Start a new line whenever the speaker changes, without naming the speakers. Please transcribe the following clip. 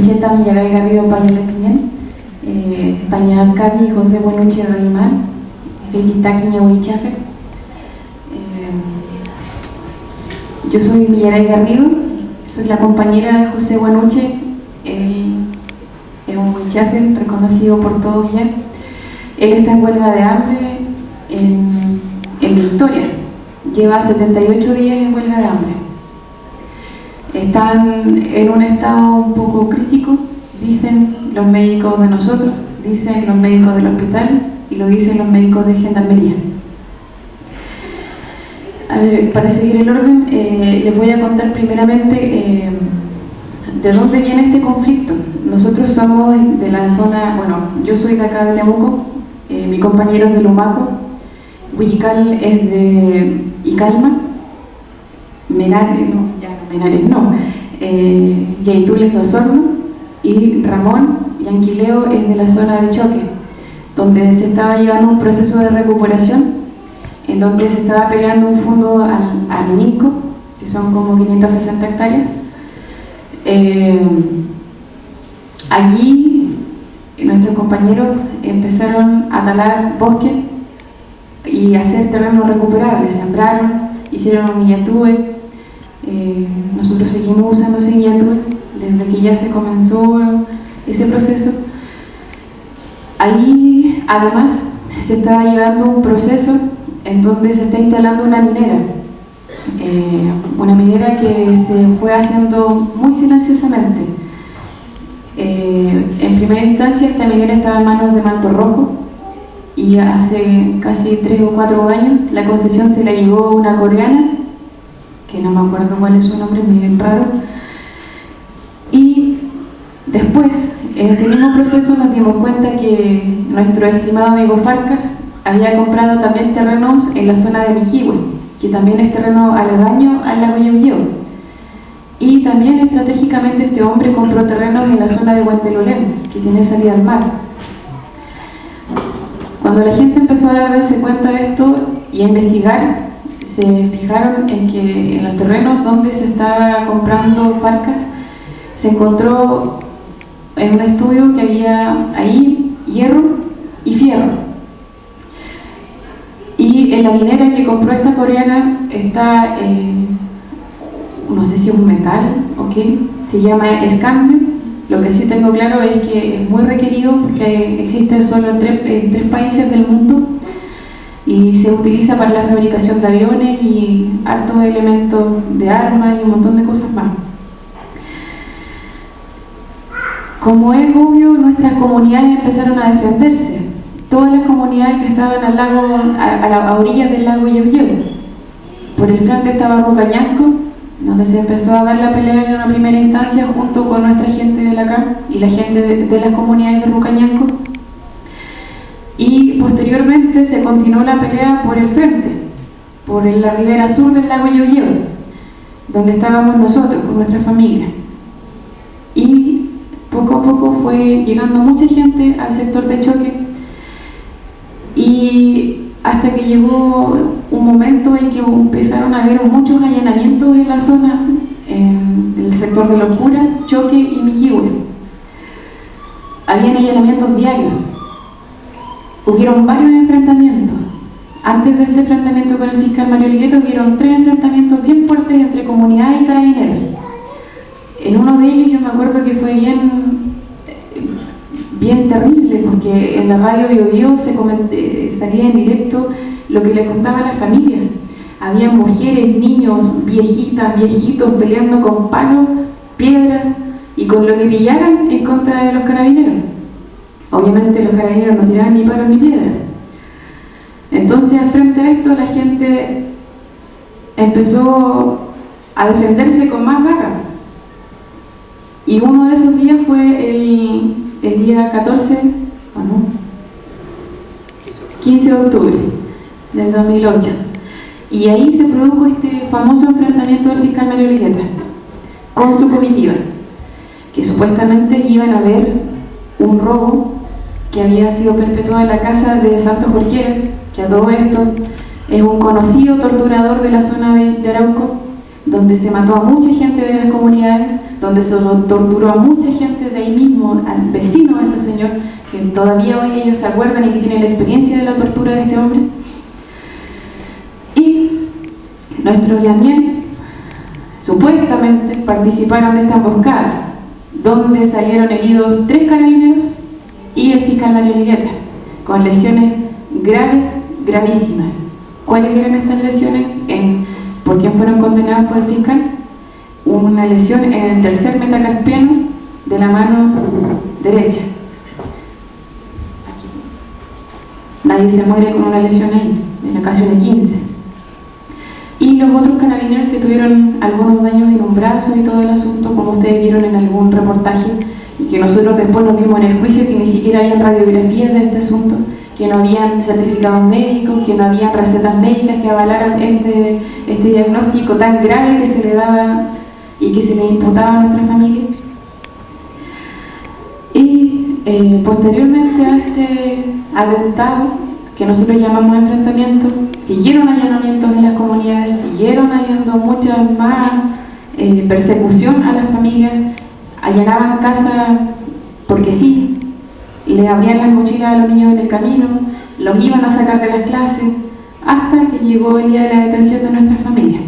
presenta a Millaray Garrido Pañal Piñén, Pañal Cadi, José Buenuche Raimán, Felicitaki Ñahuichafe. Yo soy Millaray Garrido, soy la compañera de José Buenuche, es un huichafe reconocido por todos ya. Él está en huelga de hambre en Victoria, lleva 78 días en huelga de hambre. Están en un estado un poco crítico, dicen los médicos de nosotros, dicen los médicos del hospital y lo dicen los médicos de Gendarmería. Para seguir el orden, les voy a contar primeramente de dónde viene este conflicto. Nosotros somos de la zona, bueno, yo soy de acá de Temuco, mi compañero es de Lumaco, Huichical es de Icalma, Menares no, Yaitule es de Osorno, y Ramón Yanquileo es de la zona de Choque, donde se estaba llevando un proceso de recuperación, en donde se estaba peleando un fondo al INICO, que son como 560 hectáreas. Allí nuestros compañeros empezaron a talar bosques y hacer terrenos recuperables, sembraron, hicieron un Iñatúe. Nosotros seguimos usando ese Iñatúe desde que ya se comenzó ese proceso. Allí además se está llevando un proceso en donde se está instalando una minera que se fue haciendo muy silenciosamente. En primera instancia esta minera estaba en manos de Manto Rojo y hace casi 3 o 4 años la concesión se la llevó una coreana, que no me acuerdo cuál es su nombre, es muy bien raro. Y después, en ese mismo proceso nos dimos cuenta que nuestro estimado amigo Farcas había comprado también terrenos en la zona de Mijihue, que también es terreno aledaño al lago Yauyeo. Y también estratégicamente este hombre compró terrenos en la zona de Huentelolén, que tiene salida al mar. Cuando la gente empezó a darse cuenta de esto y a investigar, se fijaron en que en los terrenos donde se estaba comprando Farcas se encontró en un estudio que había ahí hierro y fierro. Y en la minera que compró esta coreana está, no sé si es un metal o qué, se llama escambio. Lo que sí tengo claro es que es muy requerido porque existe solo en 3 países del mundo y se utiliza para la fabricación de aviones y hartos elementos de armas y un montón de cosas más. Como es obvio, nuestras comunidades empezaron a defenderse. Todas las comunidades que estaban al lago, a orillas del lago Yauyeo. Por el frente estaba Rucañasco, donde se empezó a dar la pelea en una primera instancia junto con nuestra gente de acá y la gente de las comunidades de Rucañasco. Y posteriormente se continuó la pelea por el frente, por la ribera sur del lago Yauyeo, donde estábamos nosotros con nuestra familia. Y poco a poco fue llegando mucha gente al sector de Choque, y hasta que llegó un momento en que empezaron a haber muchos allanamientos en la zona, en el sector de Los Puras, Choque y Mijihue. Habían allanamientos diarios. Hubieron varios enfrentamientos. Antes de ese enfrentamiento con el fiscal Mario Ligueto, hubieron 3 enfrentamientos bien fuertes entre comunidades y carabineros. En uno de ellos yo me acuerdo que fue bien terrible, porque en la radio Biobío salía en directo lo que le contaba a las familias. Había mujeres, niños, viejitas, viejitos peleando con palos, piedras y con lo que pillaran en contra de los carabineros. Obviamente los carabineros no tiraban ni palos ni piedras. Entonces, frente a esto, la gente empezó a defenderse con más garra. Y uno de esos días fue el día 15 de octubre del 2008. Y ahí se produjo este famoso enfrentamiento del fiscal Mario Ligueta con su comitiva, que supuestamente iban a ver un robo que había sido perpetuado en la casa de Santos Jorquera, que a todo esto es un conocido torturador de la zona de Arauco, donde se mató a mucha gente de las comunidades donde se torturó a mucha gente de ahí mismo, al vecino de este señor, que todavía hoy ellos se acuerdan y que tienen la experiencia de la tortura de este hombre. Y nuestros llanienes supuestamente participaron de esta emboscada, donde salieron heridos 3 carabineros y el fiscal Mario Ligueta, con lesiones graves, gravísimas. ¿Cuáles eran estas lesiones? ¿Por quién fueron condenados por el fiscal? Una lesión en el tercer metacarpiano de la mano derecha. Nadie se muere con una lesión ahí, en la calle de 15. Y los otros carabineros que tuvieron algunos daños en un brazo y todo el asunto, como ustedes vieron en algún reportaje, y que nosotros después nos vimos en el juicio, que ni siquiera había radiografías de este asunto, que no habían certificados médicos, que no había recetas médicas que avalaran este diagnóstico tan grave que se le daba y que se le imputaba a nuestra familia. Y posteriormente a este atentado, que nosotros llamamos enfrentamiento, siguieron allanamientos en las comunidades, siguieron habiendo mucha más persecución a las familias, allanaban casas porque sí, y les abrían las mochilas a los niños en el camino, los iban a sacar de las clases, hasta que llegó el día de la detención de nuestra familia.